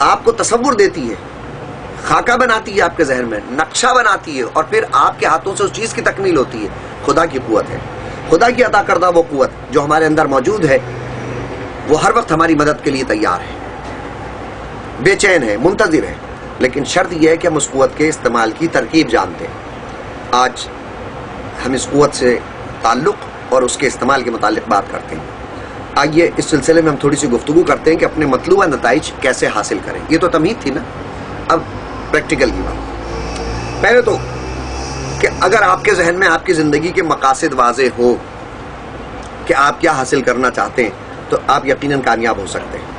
آپ کو تصور دیتی ہے، خاکہ بناتی ہے آپ کے ذہن میں، نقشہ بناتی ہے، اور پھر آپ کے ہاتھوں سے اس چیز کی تکمیل ہوتی ہے، خدا کی قوت ہے. خدا کی عطا کردہ وہ قوت جو ہمارے اندر موجود ہے، وہ ہر وقت ہماری مدد کے لیے تیار ہے، بے چین ہے، منتظر ہے. لیکن شرط یہ ہے کہ ہم اس قوت کے استعمال کی ترکیب جانتے ہیں. آج ہم اس قوت سے تعلق اور اس کے استعمال کے متعلق بات کرتے ہیں. آئیے اس سلسلے میں ہم تھوڑی سی گفتگو کرتے ہیں کہ اپنے مطلوبہ نتائج کیسے حاصل کریں. یہ تو تمہید تھی نا، اب پریکٹیکل کی بات. پہلے تو کہ اگر آپ کے ذہن میں آپ کی زندگی کے مقاصد واضح ہو کہ آپ کیا حاصل کرنا چاہتے ہیں، تو آپ یقیناً کامیاب ہو سکتے ہیں.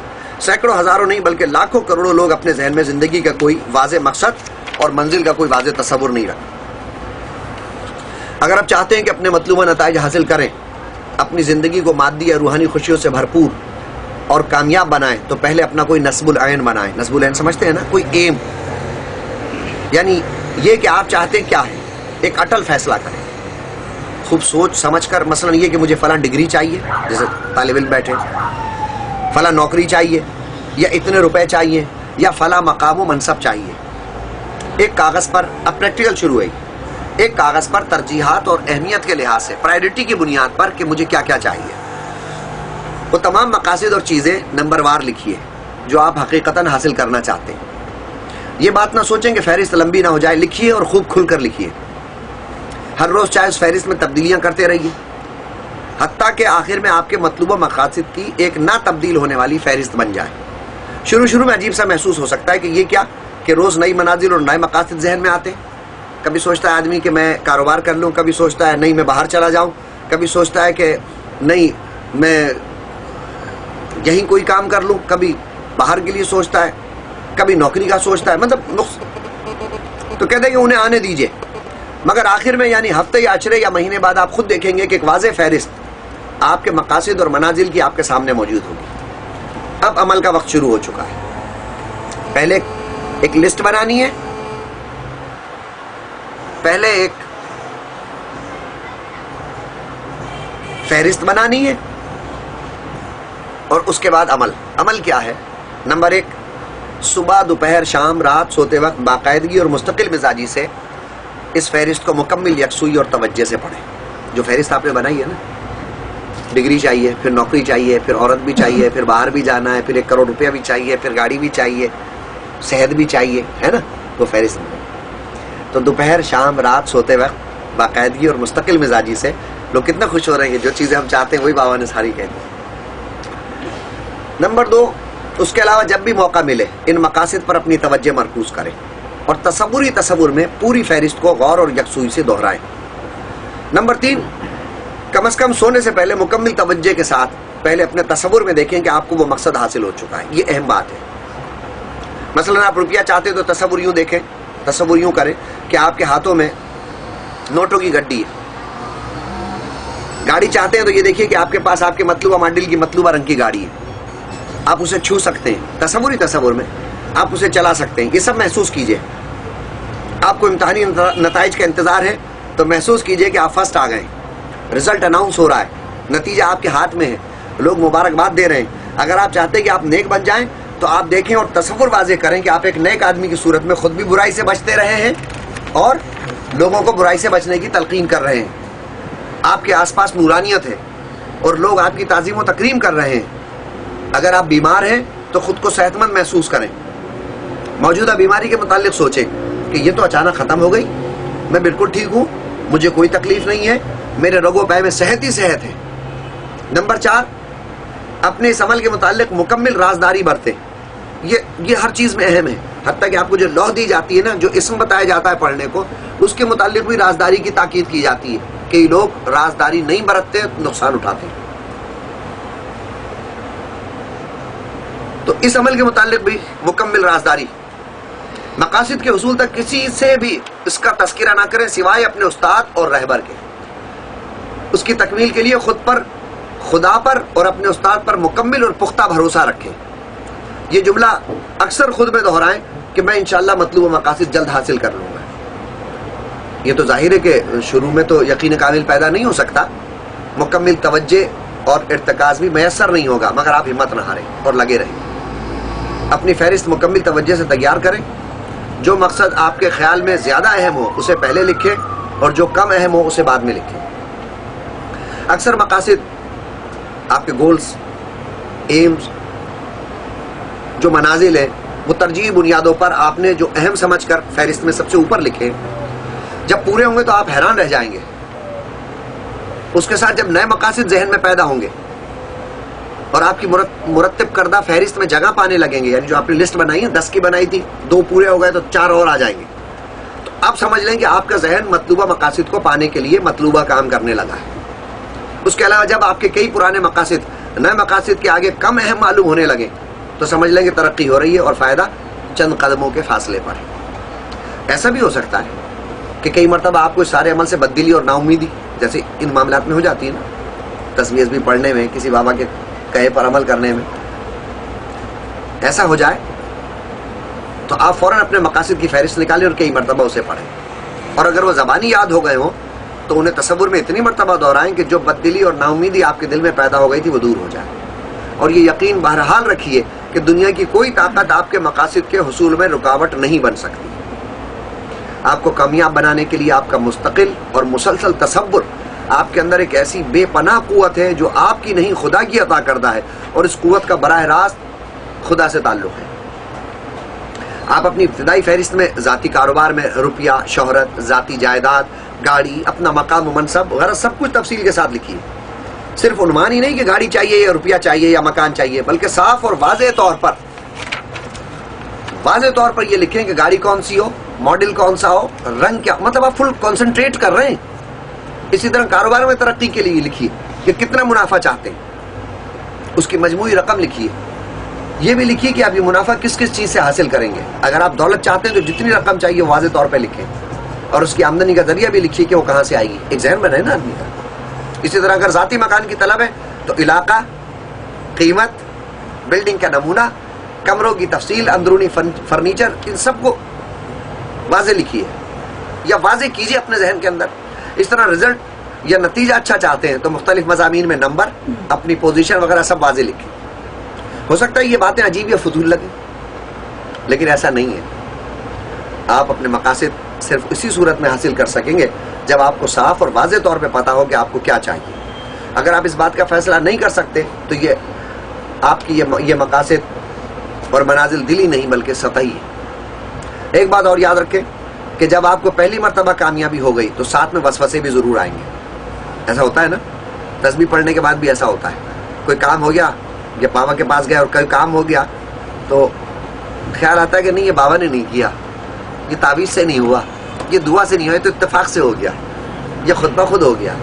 سینکڑوں ہزاروں نہیں بلکہ لاکھوں کروڑوں لوگ اپنے ذہن میں زندگی کا کوئی واضح مقصد اور منزل کا کوئی واضح تصور نہیں رکھتے. اگر آپ چاہتے ہیں کہ اپنے مطلوبہ نتائج حاصل کریں، اپنی زندگی کو مادی یا روحانی خوشیوں سے بھرپور اور کامیاب بنائیں، تو پہلے اپنا کوئی نصب العین بنائیں. نصب العین سمجھتے ہیں نا، کوئی ایم، یعنی یہ کہ آپ چاہتے کیا ہے، ایک اٹل فیصلہ کریں. خوب سوچ سمجھ کر، مثلا یہ کہ مجھے فلاں ڈگری چاہیے، جیسے طالب علم بیٹھے، فلاں نوکری چاہیے، یا اتنے روپے چاہیے، یا فلاں مقام و منصب چاہیے. ایک کاغذ پر، اب پریکٹیکل شروع ہے، ایک کاغذ پر ترجیحات اور اہمیت کے لحاظ سے، پرائیورٹی کی بنیاد پر کہ مجھے کیا کیا چاہیے، وہ تمام مقاصد اور چیزیں نمبر وار لکھیے جو آپ حقیقتاً حاصل کرنا چاہتے ہیں. یہ بات نہ سوچیں کہ فہرست لمبی نہ ہو جائے، لکھیے اور خوب کھل کر لکھیے. ہر روز چاہے اس فہرست میں تبدیلیاں کرتے رہیے، حتیٰ کہ آخر میں آپ کے مطلوبہ مقاصد کی ایک نہ تبدیل ہونے والی فہرست بن جائے. شروع میں عجیب سا محسوس ہو سکتا ہے کہ یہ کیا کہ روز نئی منازل اور نئے مقاصد ذہن میں آتے ہیں. کبھی سوچتا ہے آدمی کہ میں کاروبار کر لوں، کبھی سوچتا ہے نہیں میں باہر چلا جاؤں، کبھی سوچتا ہے کہ نہیں میں یہیں کوئی کام کر لوں، کبھی باہر کے لیے سوچتا ہے، کبھی نوکری کا سوچتا ہے. مطلب تو کہتے ہیں کہ انہیں آنے دیجئے، مگر آخر میں یعنی ہفتے یا اچرے یا مہینے بعد آپ خود دیکھیں گے کہ ایک واضح فہرست آپ کے مقاصد اور منازل کی آپ کے سامنے موجود ہوگی. اب عمل کا وقت شروع ہو چکا ہے. پہلے ایک لسٹ بنانی ہے، پہلے ایک فہرست بنانی ہے، اور اس کے بعد عمل. عمل کیا ہے؟ نمبر 1، صبح دوپہر شام رات سوتے وقت باقاعدگی اور مستقل مزاجی سے اس فہرست کو مکمل یکسوئی اور توجہ سے پڑھیں. جو فہرست آپ نے بنائی ہے نا، ڈگری چاہیے، پھر نوکری چاہیے، پھر عورت بھی چاہیے، پھر باہر بھی جانا ہے، پھر 1 کروڑ روپیہ بھی چاہیے، پھر گاڑی بھی چاہیے، صحت بھی چاہیے، ہے نا، وہ فہرست. تو دوپہر شام رات سوتے وقت باقاعدگی اور مستقل مزاجی سے، لوگ کتنا خوش ہو رہے ہیں، جو چیزیں ہم چاہتے ہیں وہی بابا نے ساری کہہ دی. نمبر 2، اس کے علاوہ جب بھی موقع ملے ان مقاصد پر اپنی توجہ مرکوز کریں اور تصور میں پوری فہرست کو غور اور یکسوئی سے دہرائیں. نمبر 3، کم از کم سونے سے پہلے مکمل توجہ کے ساتھ پہلے اپنے تصور میں دیکھیں کہ آپ کو وہ مقصد حاصل ہو چکا ہے. یہ اہم بات ہے. مثلا آپ روپیہ چاہتے تو تصور یوں دیکھیں، تصور یوں کریں کہ آپ کے ہاتھوں میں نوٹوں کی گڈی ہے. گاڑی چاہتے ہیں تو یہ دیکھیے کہ آپ کے پاس آپ کے مطلوبہ ماڈل کی مطلوبہ رنگ کی گاڑی ہے، آپ اسے چھو سکتے ہیں، تصور میں آپ اسے چلا سکتے ہیں. یہ سب محسوس کیجئے. آپ کو امتحانی نتائج کا انتظار ہے تو محسوس کیجئے کہ آپ فرسٹ آ گئے، رزلٹ اناؤنس ہو رہا ہے، نتیجہ آپ کے ہاتھ میں ہے، لوگ مبارکباد دے رہے ہیں. اگر آپ چاہتے ہیں کہ آپ نیک بن جائیں تو آپ دیکھیں اور تصور واضح کریں کہ آپ ایک نیک آدمی کی صورت میں خود بھی برائی سے بچتے رہے ہیں اور لوگوں کو برائی سے بچنے کی تلقین کر رہے ہیں. آپ کے آس پاس نورانیت ہے اور لوگ آپ کی تعظیم و تکریم کر رہے ہیں. اگر آپ بیمار ہیں تو خود کو صحت مند محسوس کریں. موجودہ بیماری کے متعلق سوچیں کہ یہ تو اچانک ختم ہو گئی، میں بالکل ٹھیک ہوں، مجھے کوئی تکلیف نہیں ہے، میرے رگو پے میں صحت ہی صحت ہے. نمبر 4، اپنے اس عمل کے متعلق مکمل رازداری برتیں. یہ ہر چیز میں اہم ہے. حتیٰ کہ آپ کو جو لوح دی جاتی ہے نا، جو اسم بتایا جاتا ہے پڑھنے کو، اس کے متعلق بھی رازداری کی تاکید کی جاتی ہے. کئی لوگ رازداری نہیں برتتے، نقصان اٹھاتے ہیں. تو اس عمل کے متعلق بھی مکمل رازداری. مقاصد کے حصول تک کسی سے بھی اس کا تذکرہ نہ کریں سوائے اپنے استاد اور رہبر کے. اس کی تکمیل کے لیے خدا پر اور اپنے استاد پر مکمل اور پختہ بھروسہ رکھیں. یہ جملہ اکثر خود میں دہرائیں کہ میں انشاءاللہ مطلوبہ مقاصد جلد حاصل کر لوں گا. یہ تو ظاہر ہے کہ شروع میں تو یقین کامل پیدا نہیں ہو سکتا، مکمل توجہ اور ارتکاز بھی میسر نہیں ہوگا، مگر آپ ہمت نہ ہاریں اور لگے رہیں. اپنی فہرست مکمل توجہ سے تیار کریں. جو مقصد آپ کے خیال میں زیادہ اہم ہو اسے پہلے لکھیں اور جو کم اہم ہو اسے بعد میں لکھیں. اکثر مقاصد آپ کے گولز، ایمز، جو منازل ہیں وہ ترجیحی بنیادوں پر آپ نے جو اہم سمجھ کر فہرست میں سب سے اوپر لکھے. جب پورے ہوں گے تو آپ حیران رہ جائیں گے. اس کے ساتھ جب نئے مقاصد ذہن میں پیدا ہوں گے اور آپ کی مرتب کردہ فہرست میں جگہ پانے لگیں گے، یعنی جو آپ نے لسٹ بنائی ہے 10 کی بنائی تھی، 2 پورے ہو گئے تو 4 اور آ جائیں گے، تو آپ سمجھ لیں کہ آپ کا ذہن مطلوبہ مقاصد کو پانے کے لیے مطلوبہ کام کرنے لگا ہے. اس کے علاوہ جب آپ کے کئی پرانے مقاصد نئے مقاصد کے آگے کم اہم معلوم ہونے لگے تو سمجھ لیں کہ ترقی ہو رہی ہے اور فائدہ چند قدموں کے فاصلے پر ہے. ایسا بھی ہو سکتا ہے کہ کئی مرتبہ آپ کو اس سارے عمل سے بددلی اور نا امیدی جیسے ان معاملات میں ہو جاتی ہے نا، تصویر بھی پڑھنے میں، کسی بابا کے کہے پر عمل کرنے میں، ایسا ہو جائے تو آپ فوراً اپنے مقاصد کی فہرست نکالیں اور کئی مرتبہ اسے پڑھیں. اور اگر وہ زبانی یاد ہو گئے ہوں تو انہیں تصور میں اتنی مرتبہ دہرائیں کہ جو بددلی اور نا امیدی آپ کے دل میں پیدا ہو گئی تھی وہ دور ہو جائے. اور یہ یقین بہرحال رکھیے کہ دنیا کی کوئی طاقت آپ کے مقاصد کے حصول میں رکاوٹ نہیں بن سکتی. آپ کو کامیاب بنانے کے لیے آپ کا مستقل اور مسلسل تصور آپ کے اندر ایک ایسی بے پناہ قوت ہے جو آپ کی نہیں خدا کی عطا کردہ ہے، اور اس قوت کا براہ راست خدا سے تعلق ہے. آپ اپنی ابتدائی فہرست میں ذاتی کاروبار میں روپیہ، شہرت، ذاتی جائیداد، گاڑی، اپنا مقام و منصب غرض سب کچھ تفصیل کے ساتھ لکھیے. صرف عنوان ہی نہیں کہ گاڑی چاہیے یا روپیہ چاہیے یا مکان چاہیے، بلکہ صاف اور واضح طور پر یہ لکھیں کہ گاڑی کون سی ہو، ماڈل کون سا ہو، رنگ کیا، مطلب آپ فل کنسنٹریٹ کر رہے ہیں. اسی طرح کاروبار میں ترقی کے لیے لکھیے کہ کتنا منافع چاہتے ہیں، اس کی مجموعی رقم لکھیے. یہ بھی لکھیے کہ آپ یہ منافع کس کس چیز سے حاصل کریں گے. اگر آپ دولت چاہتے ہیں تو جتنی رقم چاہیے واضح طور پہ لکھیں، اور اس کی آمدنی کا ذریعہ بھی لکھیے کہ وہ کہاں سے آئے گی. ایک ذہن بنے نا آدمی کا. اسی طرح اگر ذاتی مکان کی طلب ہے تو علاقہ، قیمت، بلڈنگ کا نمونہ، کمروں کی تفصیل، اندرونی فرنیچر، ان سب کو واضح لکھیے یا واضح کیجیے اپنے ذہن کے اندر. اس طرح رزلٹ یا نتیجہ اچھا چاہتے ہیں تو مختلف مضامین میں نمبر، اپنی پوزیشن وغیرہ سب واضح لکھیں. ہو سکتا ہے یہ باتیں عجیب یا فضول لگیں، لیکن ایسا نہیں ہے. آپ اپنے مقاصد صرف اسی صورت میں حاصل کر سکیں گے جب آپ کو صاف اور واضح طور پہ پتا ہو کہ آپ کو کیا چاہیے. اگر آپ اس بات کا فیصلہ نہیں کر سکتے تو یہ آپ کی یہ مقاصد اور منازل دلی نہیں بلکہ سطحی ہے. ایک بات اور یاد رکھیں کہ جب آپ کو پہلی مرتبہ کامیابی ہو گئی تو ساتھ میں وسوسے بھی ضرور آئیں گے. ایسا ہوتا ہے نا، تسبیح پڑھنے کے بعد بھی ایسا ہوتا ہے. کوئی کام ہو گیا یا بابا کے پاس گیا اور کوئی کام ہو گیا تو خیال آتا ہے کہ نہیں یہ بابا نے نہیں کیا، یہ تعویذ سے نہیں ہوا، یہ دعا سے نہیں ہوا، یہ تو اتفاق سے ہو گیا، یہ خود بخود ہو گیا.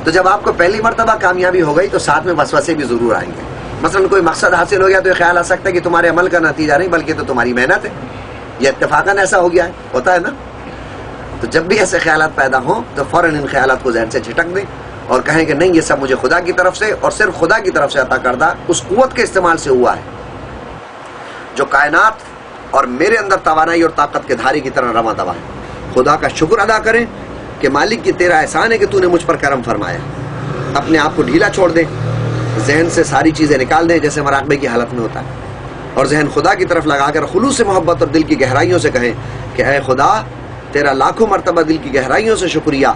تو جب آپ کو پہلی مرتبہ کامیابی ہو گئی تو ساتھ میں وسوسے بھی ضرور آئیں گے. مثلا کوئی مقصد حاصل ہو گیا تو یہ خیال آ سکتا ہے کہ تمہارے عمل کا نتیجہ نہیں بلکہ تو تمہاری محنت ہے، یہ اتفاقاً ایسا ہو گیا ہے، ہوتا ہے نا. تو جب بھی ایسے خیالات پیدا ہوں تو فوراً ان خیالات کو ذہن سے جھٹک دیں اور کہیں کہ نہیں، یہ سب مجھے خدا کی طرف سے اور صرف خدا کی طرف سے عطا کردہ اس قوت کے استعمال سے ہوا ہے جو کائنات اور میرے اندر توانائی اور طاقت کے دھارے کی طرح رواں دوا ہے. خدا کا شکر ادا کریں کہ مالک کی تیرا احسان ہے کہ تو نے مجھ پر کرم فرمایا. اپنے آپ کو ڈھیلا چھوڑ دیں، ذہن سے ساری چیزیں نکال دیں جیسے مراقبے کی حالت میں ہوتا ہے، اور ذہن خدا کی طرف لگا کر خلوص سے محبت اور دل کی گہرائیوں سے کہیں کہ اے خدا، تیرا لاکھوں مرتبہ دل کی گہرائیوں سے شکریہ